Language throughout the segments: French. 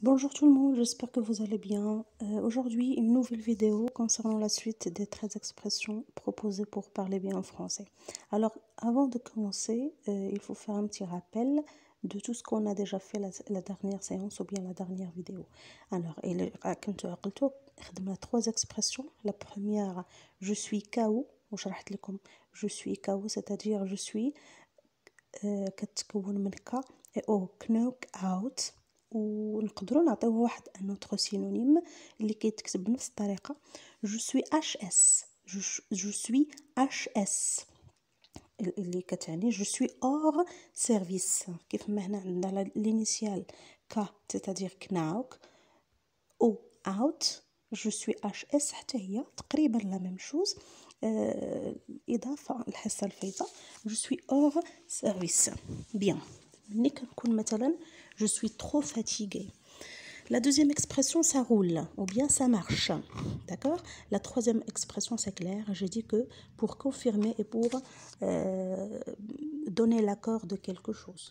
Bonjour tout le monde, j'espère que vous allez bien. Aujourd'hui, une nouvelle vidéo concernant la suite des 13 expressions proposées pour parler bien en français. Alors, avant de commencer, il faut faire un petit rappel de tout ce qu'on a déjà fait la dernière séance ou bien la dernière vidéo. Alors, خدمنا 3 expressions. La première, je suis KO, وشرحت لكم je suis KO, c'est-à-dire je suis كتكون من ك او knock out. ونقدروا نعطيوه واحد ان اوتر سينونيم اللي كيتكتب بنفس الطريقه جو سوي اش اس جو سوي اش اس اللي كتعني جو سوي اور سيرفيس. كيف ما هنا عندنا لينيسيال ك تتادير كناوك او اوت جو سوي اش اس حتى هي تقريبا لا ميم شوز. اضافه الحصه الفايته جو سوي اور سيرفيس. بيان ملي كنكون مثلا je suis trop fatiguée. La deuxième expression, ça roule ou bien ça marche. D'accord? La troisième expression, c'est clair. J'ai dit que pour confirmer et pour donner l'accord de quelque chose.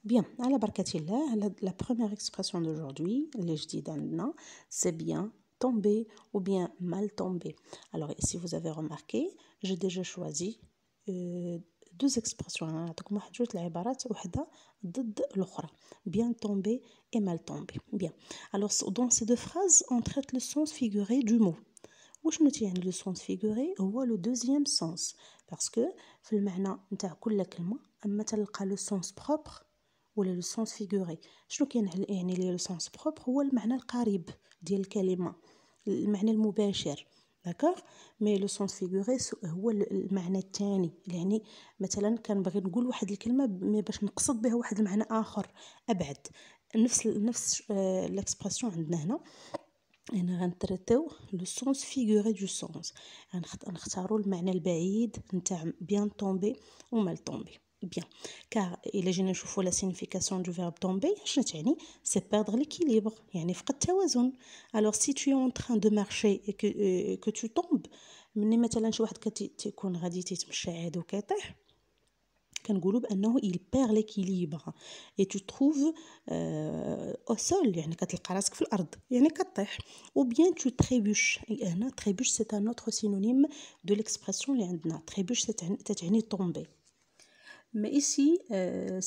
Bien, à la barakatillah, la première expression d'aujourd'hui, c'est bien tomber ou bien mal tomber. Alors, si vous avez remarqué, j'ai déjà choisi deux expressions. نعطيكم واحد جوج العبارات وحده ضد الاخرى. Bien tomber et mal tomber. Bien. Alors dans ces deux phrases, on traite le sens figuré du mot. واش يعني le sens figuré هو le deuxième sens parce que في المعنى نتاع كل كلمه اما تلقى le sens propre ولا le sens figuré. شنو يعني لي le sens propre هو المعنى القريب ديال الكلمه، المعنى المباشر. داكوغ مي لو سونس فيغوري هو المعنى الثاني، يعني مثلا كنبغي نقول واحد الكلمه مي باش نقصد بها واحد المعنى اخر ابعد. نفس الاكسبرسيون عندنا هنا غنتريتيو لو سونس فيغوري دو سونس، غنختاروا المعنى البعيد نتاع بيان طومبي و مال طومبي. Bien, car إلا جينا نشوفوا la signification du verbe tomber شنو تعني؟ c'est perdre l'équilibre، يعني فقد التوازن. alors si tu es en train de marcher et que tu tombes، مني مثلا شي واحد كيكون غادي تيتمشى عاد وكيطيح كنقولوا بانه il perd l'équilibre et tu trouves au sol، يعني كتلقى راسك في الارض يعني كطيح. ou bien tu trébuches، هنا trébuche c'est un autre synonyme de l'expression اللي عندنا. trébuche تعني tomber. Mais ici,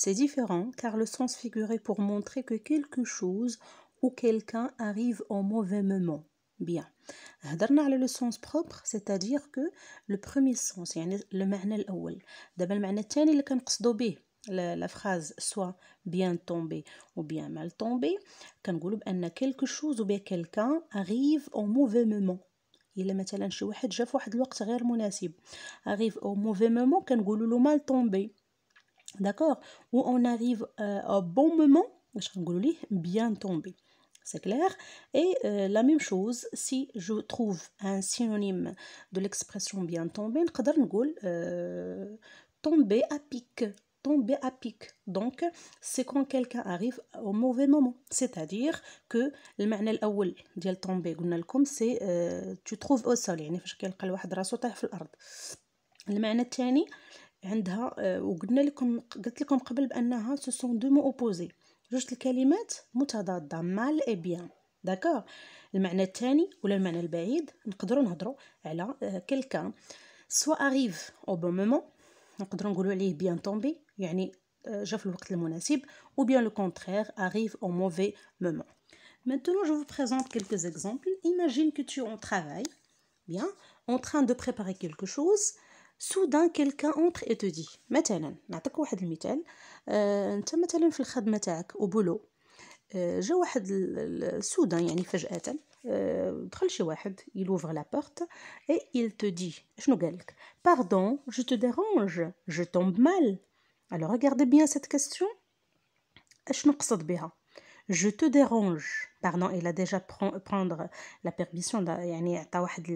c'est différent car le sens figuré pour montrer que quelque chose ou quelqu'un arrive au mauvais moment. Bien. هضرنا على le sens propre, c'est-à-dire que le premier sens يعني المعنى الأول. دابا المعنى الثاني اللي كنقصدو به la phrase soit bien tombé ou bien mal tombé كنقولوا بأن quelque chose ou bien quelqu'un arrive au mauvais moment. إلا مثلا شي واحد جا في واحد الوقت غير مناسب. arrive au mauvais moment كنقولوا له mal tombé. D'accord? Ou on arrive au bon moment, je vais bien tomber. C'est clair? Et la même chose, si je trouve un synonyme de l'expression bien tomber, je peux tomber à pic. Tomber à pic. Donc, c'est quand quelqu'un arrive au mauvais moment. C'est-à-dire que le معنى الأول ديال tomber قلنا لكم c'est tu trouves au sol، يعني فاش كيلقى الواحد راسو طايح في الأرض. المعنى الثاني عندها قلت لكم قبل بانها سو سون دو مو اوبوزي، جوج الكلمات متضاده مال اي بيان. داكوغ المعنى الثاني ولا المعنى البعيد نقدروا نهضروا على كلكان سوا اريف او بون مومون، نقدروا نقولوا عليه بيان طومبي يعني جا في الوقت المناسب، ou bien le contraire arrive au mauvais moment. Maintenant je vous présente quelques exemples. Imagine que tu es en travail, bien, en train de préparer quelque chose. soudain quelqu'un entre et te dit مثلا نعطيك واحد المثال. انت مثلا في الخدمه تاعك او بولو، جا واحد soudain يعني فجأة دخل شي واحد il ouvre la porte et il te dit شنو قالك؟ pardon je te dérange je tombe mal. alors regardez bien cette question. اشنو قصد بها؟ je te dérange. Pardon, il a déjà prendre la permission يعني عطا واحد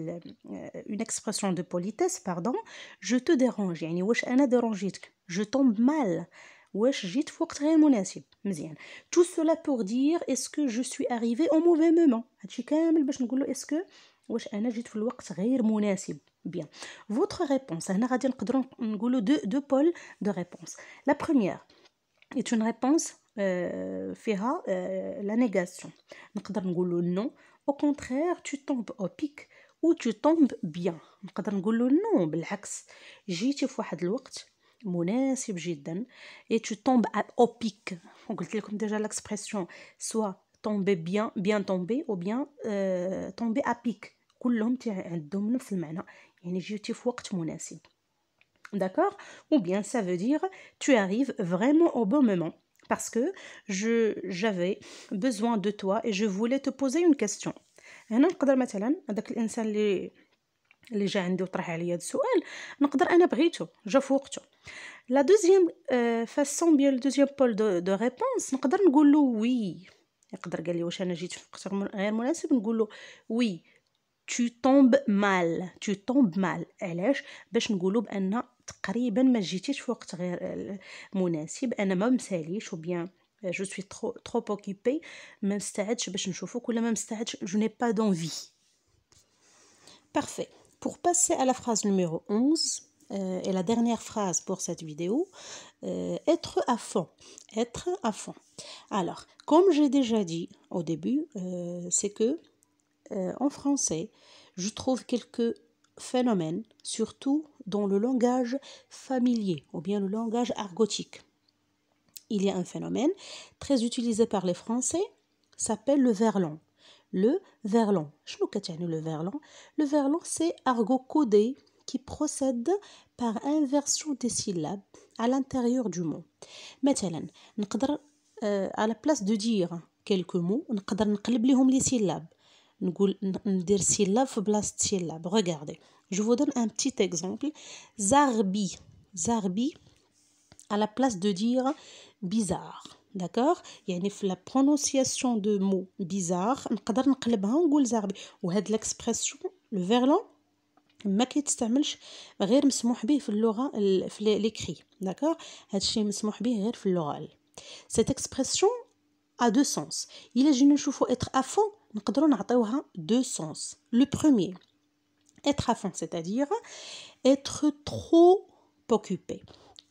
une expression de politesse. pardon je te dérange يعني واش انا ديرونجيتك. je tombe mal واش جيت في وقت غير مناسب. مزيان. tout cela pour dire est-ce que je suis arrivé au mauvais moment. هادشي كامل باش نقولوا est-ce que واش انا جيت في الوقت غير مناسب. bien votre réponse هنا غادي نقدروا نقولوا deux pôles de réponse. la première est une réponse فيها la négation. نقدر نقولوا non, au contraire tu tombes au pic ou tu tombes bien. نقدر نقولوا non بالعكس جيتي في واحد الوقت مناسب جدا et tu tombes au pic. وقلت لكم déjà l'expression soit tomber bien tomber ou bien tomber à pic. كلهم عندهم نفس المعنى يعني جيتي في وقت مناسب. D'accord? Ou bien ça veut dire tu arrives vraiment au bon moment parce que j'avais besoin de toi et je voulais te poser une question. هنا نقدر مثلا هذاك الانسان اللي جا عندي وطرح عليا هذا السؤال نقدر انا بغيته جا في وقته. La deuxième façon bien le deuxième pôle de réponse نقدر نقول له oui. يقدر قال لي واش انا جيت في وقت غير مناسب نقول له oui. Tu tombes mal. علاش؟ باش نقولوا بان تقريبا ما جيتيش في وقت غير مناسب انا ما مساليش ou bien je suis trop occupée ما مستعدش باش نشوفك ولا ما مستعدش je n'ai pas d'envie. Parfait. Pour passer à la phrase numéro 11 et la dernière phrase pour cette vidéo, être à fond. Être à fond. Alors, comme j'ai déjà dit au début, c'est que en français, je trouve quelques phénomènes, surtout dans le langage familier ou bien le langage argotique. Il y a un phénomène très utilisé par les Français, s'appelle le verlan. Le verlan. شنو كتعني le verlan? Le verlan, c'est argot codé qui procède par inversion des syllabes à l'intérieur du mot. مثلا نقدر à la place de dire quelques mots نقدر نقلب لهم les syllabes. نقول ندير syllabe في بلاصة syllabe. Regardez, je vous donne un petit exemple. Zarbi à la place de dire bizarre. D'accord? يعني في la prononciation de mots bizarre نقدر نقلبها ونقول زغبي. وهاد l'expression le verlan ما كيتستعملش غير مسموح به في اللغة في l'écrit. D'accord? هادشي مسموح به غير في اللغة. Cette expression a deux sens. إلا جينا نشوفوا être à fond نقدروا نعطيوها deux sens. Le premier, être à fond, c'est-à-dire être trop occupé,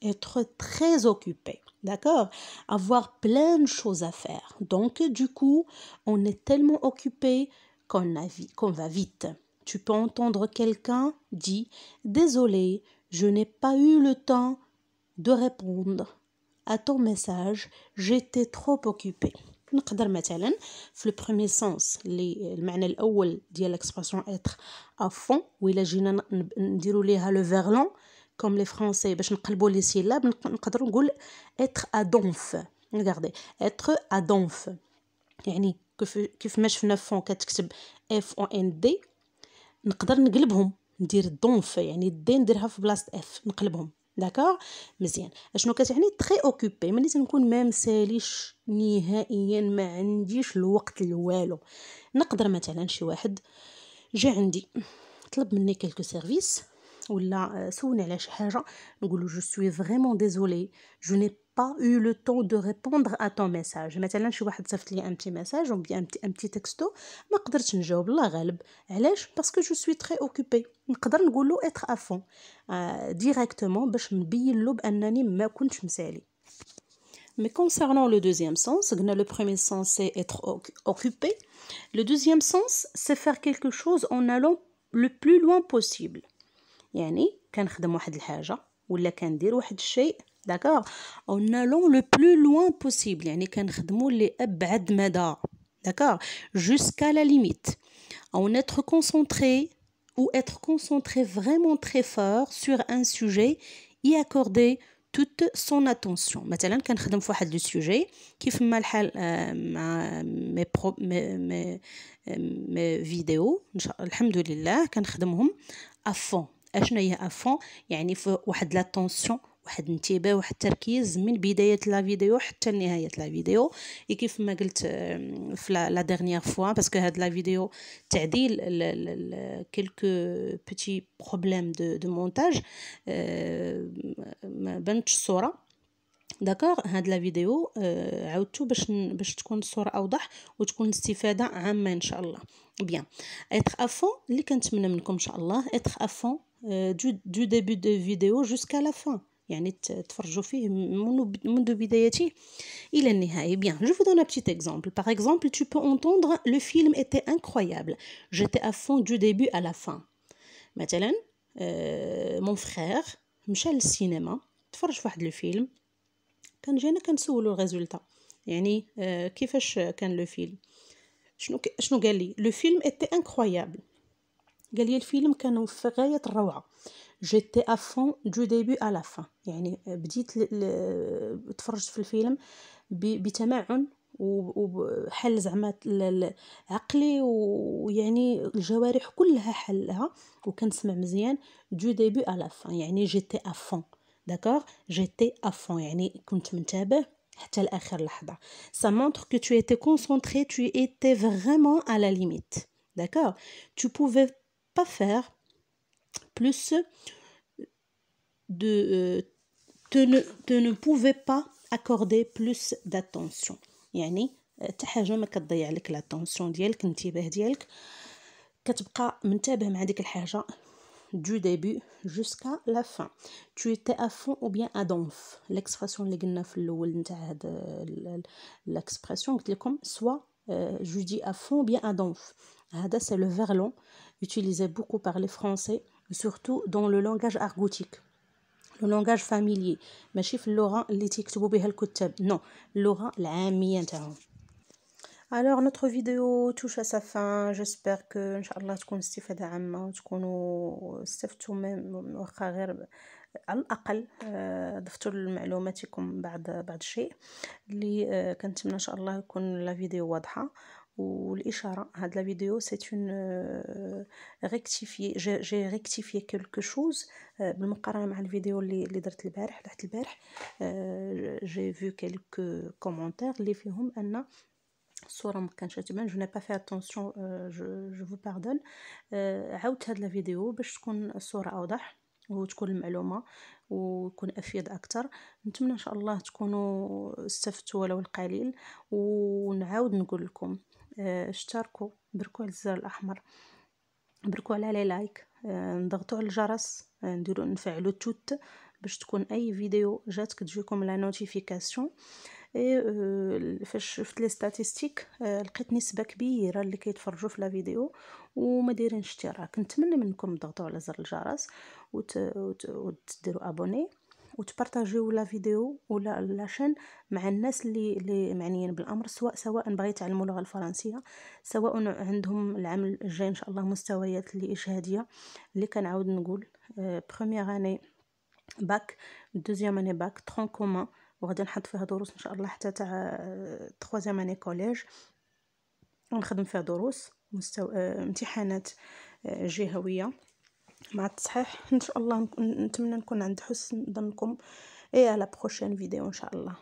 être très occupé, d'accord? Avoir plein de choses à faire. Donc, du coup, on est tellement occupé qu'on va vite. Tu peux entendre quelqu'un dire « Désolé, je n'ai pas eu le temps de répondre à ton message, j'étais trop occupé. » نقدر مثلا في le premier sens المعنى الأول ديال l'expression être à fond وإلا جينا نديرو ليها le verlan comme les français باش نقلبوا les syllabes نقدر نقول être à donf. Regardez, être à donf يعني كيف ما شفنا فون كتكتب F O N D نقدر نقلبهم ندير donf يعني الدي نديرها في بلاصة F نقلبهم. داكور مزيان اشنو كتعني تري اوكوبي ملي تنكون ما مساليش نهائيا ما عنديش الوقت لوالو. نقدر مثلا شي واحد جا عندي طلب مني كلكو سيرفيس ولا سولني على شي حاجه نقول له جو سوي فريمون ديزولي جو ني pas eu le temps de répondre à ton message. مثلا شي واحد صيفط لي ان بتي ميساج او بيان ان بتي تكستو ما قدرتش نجاوب الله غالب علاش باسكو جو سوي تري اوكوبي. نقدر نقول له être à fond directement باش نبين له بانني ما كنتش مسالي. Mais concernant le deuxième sens, le premier sens c'est être occupé. Le deuxième sens c'est faire quelque chose en allant le plus loin possible. يعني كنخدم واحد الحاجه ولا كندير واحد الشيء d'accord en allant le plus loin possible يعني كنخدموا لأبعد مدى d'accord jusqu'à la limite en être concentré ou être concentré vraiment très fort sur un sujet y accorder toute son attention. مثلا كنخدم في واحد لو سوجي كيف ما الحال مع مي فيديو الحمد لله كنخدمهم افون. اشنو هي افون؟ يعني في واحد لاتونسيون واحد الانتباه واحد التركيز من بدايه لا فيديو حتى نهايه لا فيديو. كيف ما قلت في لا ديرنيير فوا باسكو هاد لا فيديو تعديل كلكو بيتي بروبليم دو مونتاج ما بانتش الصوره داكوغ. هاد لا فيديو عاودتو باش تكون الصوره اوضح وتكون الاستفاده عامه ان شاء الله. بيان être à fond اللي كنتمنى منكم ان شاء الله être à fond du début de vidéo jusqu'à la fin يعني تفرجوا فيه منذ بدايته إلى النهاية. Bien, je vous donne un petit exemple. Par exemple, tu peux entendre le film était incroyable. J'étais à fond du début à la fin. مثلا mon frère مشى للسينما تفرج في واحد الفيلم، كان جانا كنسولو الريزولتا يعني كيفاش كان لو فيلم. شنو قال لي؟ لو فيلم était incroyable. قال لي الفيلم كان في غاية الروعة. جيتي افون دو ديبي à la fin. يعني بديت تفرجت في الفيلم بتمعن وحل زعما عقلي ويعني الجوارح كلها حلها وكنسمع مزيان دو ديبي à la fin. يعني جيتي افون داكور، جيتي افون يعني كنت منتبه حتى لاخر لحظه. ça montre que tu étais concentré, tu étais vraiment à la limite. D'accord, tu pouvais pas faire plus de tu ne pouvais pas accorder plus d'attention. يعني حتى حاجه ما كتضيع لك لاتونسيون ديالك، الانتباه ديالك كتبقى منتبه مع ديك الحاجه du début jusqu'à la fin. Tu étais à fond ou bien à donf. L'expression اللي قلنا في الاول نتاع هاد l'expression قلت لكم soit je dis à fond ou bien à donf. هذا c'est le verlan utilisé beaucoup par les Français, surtout dans le langage argotique, le langage familier. ماشي في اللغه اللي تكتبوا بها الكتاب، non، اللغه العاميه نتاعهم. Alors notre vidéo touche à sa fin. J'espère que inchallah تكون استفادة عامة وتكونوا استفدتوا من واخا غير على الأقل ضفتوا لمعلوماتكم بعض الشيء اللي كنتمنى ان شاء الله يكون لا فيديو واضحة. والإشارة هاد لا فيديو سي اون ريكتيفي جي ريكتيفي كلكو شوز بالمقارنة مع الفيديو اللي درت البارح لحد البارح. جي فيو كلكو كومونتير اللي فيهم ان الصوره ما كانش تبان. جو ني با في اتونسيون، جو فو باردون. عاودت هاد لا فيديو باش تكون الصوره اوضح وتكون المعلومه ويكون افيد اكثر. نتمنى ان شاء الله تكونوا استفدتوا ولو القليل. ونعاود نقول لكم اشتركوا، بركوا على الزر الاحمر، بركوا على لايك، نضغطوا على الجرس، نديروا نفعلوا توت باش تكون اي فيديو جاتك تجيكم لا نوتيفيكاسيون. فاش شفت لي ستاتستيك لقيت نسبه كبيره اللي كيتفرجوا في لا فيديو وما دايرين اشتراك. نتمنى منكم تضغطوا على زر الجرس وتديروا ابوني وتبارطاجيو لا فيديو ولا لاشين مع الناس اللي معنيين بالامر، سواء بغيتوا يتعلموا اللغه الفرنسيه، سواء عندهم العام الجاي ان شاء الله مستويات الاشهاديه اللي كنعاود نقول بروميير اني باك، دوزيام اني باك، ترون كومون، وغادي نحط فيها دروس ان شاء الله حتى تاع تخوازيام اني كوليج ونخدم فيها دروس امتحانات جهويه مع التصحيح ان شاء الله. نتمنى نكون عند حسن ظنكم. على بروشين فيديو ان شاء الله.